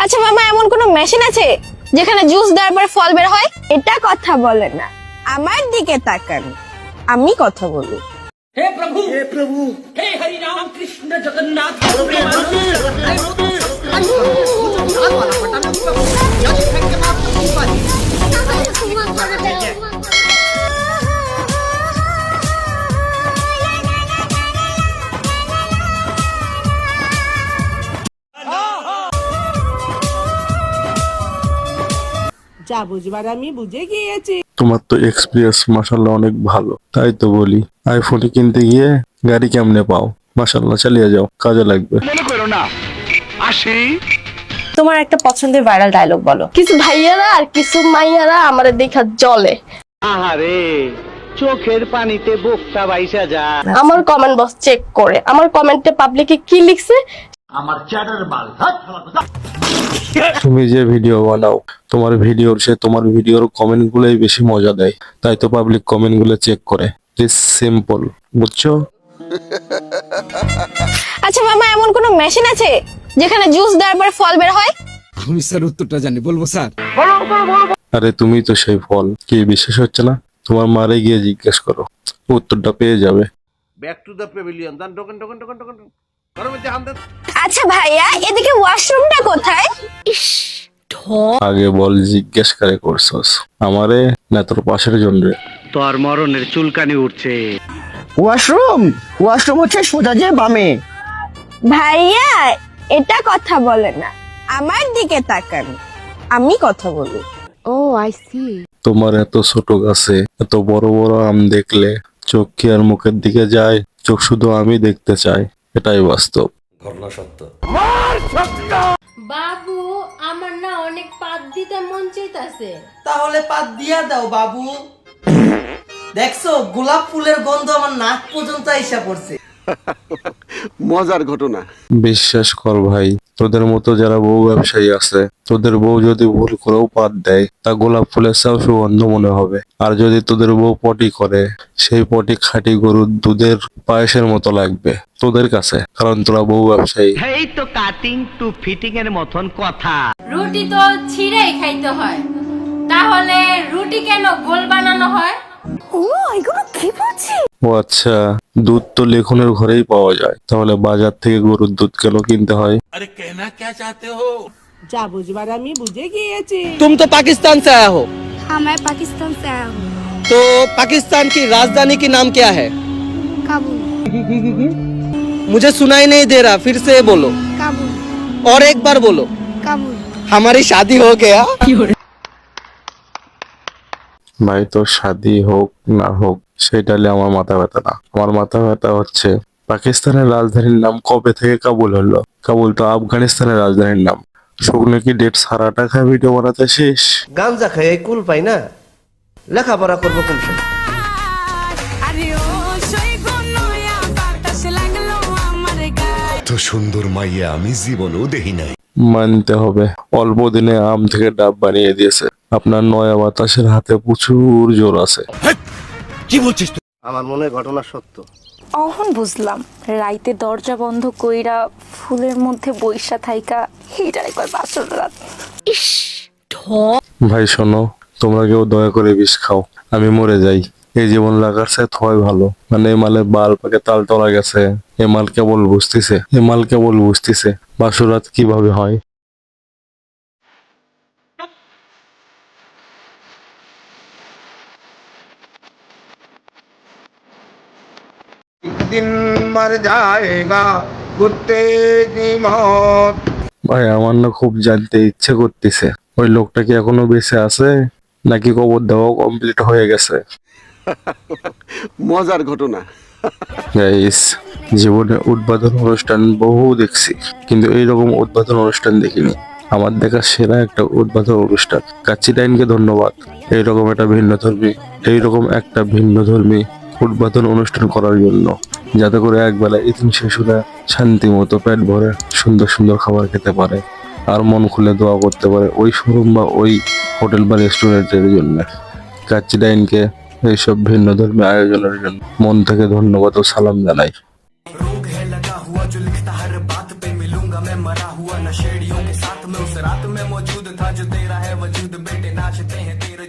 আচ্ছা মামা, এমন কোন মেশিন আছে যেখানে জুস দেওয়ার পরে ফল বের হয়? এটা কথা বলে না, আমার দিকে তাকান, আমি কথা বলি। हे प्रभु हे हरि राम कृष्ण जगन्नाथ যা বুঝবার আমি বুঝে গিয়েছি। তোমার তো এক্সপিরিয়েন্স মাশাল্লাহ অনেক ভালো, তাই তো বলি আইফোন কিনতে গিয়ে গাড়ি কেমনে পাও? মাশাল্লাহ, চালিয়ে যাও, কাজে লাগবে। তোমার একটা পছন্দের ভাইরাল ডায়লগ বলো। কিছু ভাইয়ারা আর কিছু মাইয়ারা আমাদের দেখা জলে। আহারে, চোখের পানিতে বোকটা বাইসা যা। আমার কমেন্ট বক্স চেক করে আমার কমেন্টে পাবলিকে কি লিখছে। তুমি যে ভিডিও বানাও, তোমার ভিডিওর কমেন্ট গুলোই বেশি মজা দেয়, তাই তো পাবলিক কমেন্ট গুলো চেক করে। দিস সিম্পল, বুঝছো? আচ্ছা মামা, এমন কোন মেশিন আছে যেখানে জুস দেওয়ার পরে ফল বের হয়? আমি স্যার উত্তরটা জানি, বলবো স্যার? আরে তুমি তো সেই ফল, কি বিশ্বাস হচ্ছে না? তোমার মারে গিয়ে জিজ্ঞেস করো, উত্তরটা পেয়ে যাবে। Back to the pavilion. দান টোকেন টোকেন টোকেন টোকেন গরমে হাম দেন। আচ্ছা ভাইয়া, এদিকে ওয়াশরুমটা কোথায়? আগে বল, জিজ্ঞেস করে করছস আমারে না তোর পাশের জনরে? তোর মরণের চুলকানি উঠছে। ওয়াশরুম হচ্ছে সোজা যে বামে। ভাইয়া, এটা কথা বলে না, আমার দিকে তাকান, আমি কথা বলি। ও আই সি। তোমার এত ছোট গাছে এত বড় বড় আম দেখলে চোখ কি আর মুখের দিকে যায়? চোখ শুধু আমি দেখতে চাই, এটাই বাস্তব। বাবু, আমার না অনেক পাত দিতে মন চাইতাছে। তাহলে পাত দিয়া দাও বাবু। দেখছো, গোলাপ ফুলের গন্ধ আমার নাক পর্যন্ত আইসা পড়ছে। মজার ঘটনা। বিশ্বাস কর ভাই, তোদের মতো যারা বউ ব্যবসায়ী আছে, তোদের বউ যদি ভুল করেও পাত দেয়, তা গোলাপ ফুলের চাও সুগন্ধ মনে হবে। আর যদি তোদের বউ পটি করে, সেই পটি খাঁটি গরুর দুধের পায়েসের মতো লাগবে তোদের কাছে, কারণ তোরা বউ ব্যবসায়ী। এই তো কাটিং টু ফিটিং এর মতন কথা। রুটি তো ছিঁড়েই খাইতে হয়, তাহলে রুটি কেন গোল বানানো হয়? ও আচ্ছা, দুধ তো লেখনের ঘরেই পাওয়া যায়, তাহলে বাজার থেকে গরুর দুধ কেন কিনতে হয়? যা বুঝবার আমি বুঝে গিয়েছি। तुम तो पाकिस्तान से आया हो, हाँ, मैं पाकिस्तान से आया हूँ। तो पाकिस्तान की राजधानी की नाम क्या है? काबुल। मुझे सुनाई नहीं दे रहा, फिर से बोलो। काबुल। और एक बार बोलो। काबुल। हमारी शादी हो गया। ভাই, তোর শাদী হোক না হোক সেটা নিয়ে আমার মাথা ব্যথা না। আমার মাথা ব্যথা হচ্ছে পাকিস্তানের রাজধানীর নাম কবে থেকে কাবুল হলো? কাবুল তো আফগানিস্তানের রাজধানীর নাম। শুকনো কি ডেট সারা টাকা ভিডিও বানাতে শেষ? গাঞ্জা খাই কুল পাই না, লেখাপড়া করবো কোন সময়? এত সুন্দর মাইয়া আমি জীবনেও দেখি নাই। মানতে হবে, অল্প দিনে আম থেকে ডাব বানিয়ে দিয়েছে। আপনার নয়া বাতাসের হাতে প্রচুর জোর আছে। কি বলছিস তুই? আমার মনে হয় ঘটনা সত্য। অহন বুঝলাম, রাইতে দরজা বন্ধ কইরা ফুলের মধ্যে বইসা থাইকা এইটার একবার বাসর রাত। ভাই শোনো, তোমরা কেউ দয়া করে বিষ খাও, আমি মরে যাই। এই জীবন লাগার সে থয় ভালো। মানে এই মালে বাল পাকে তাল তোলা গেছে, এ মাল কেবল বুঝতেছে বাসুরাত কিভাবে হয়। দিন মর যায়েগা কুত্তে কি মত। ভাই, আমার না খুব জানতে ইচ্ছে করতেছে, ওই লোকটা কি এখনো বেঁচে আছে নাকি কবর দেওয়া কমপ্লিট হয়ে গেছে? মজার ঘটনা। গাইস, জীবনে উদ্বোধন অনুষ্ঠান বহু দেখছি, কিন্তু এইরকম উদ্বোধন অনুষ্ঠান দেখিনি। আমার দেখা সেরা একটা উদ্বোধন অনুষ্ঠান। কাচ্চি টাইনকে ধন্যবাদ এইরকম একটা ভিন্ন ধর্মী উদ্বোধন অনুষ্ঠান করার জন্য, যাতে করে একবেলা ইতিম শিশুরা শান্তি মতো পেট ভরে সুন্দর সুন্দর খাবার খেতে পারে আর মন খুলে দোয়া করতে পারে ওই শোরুম বা ওই হোটেল বা রেস্টুরেন্টের জন্য। কাচ্চি টাইনকে এইসব ভিন্ন ধর্মী আয়োজনের জন্য মন থেকে ধন্যবাদ ও সালাম জানাই। रात में मौजूद था जो तेरा है वजूद बेटे नाचते हैं तेरा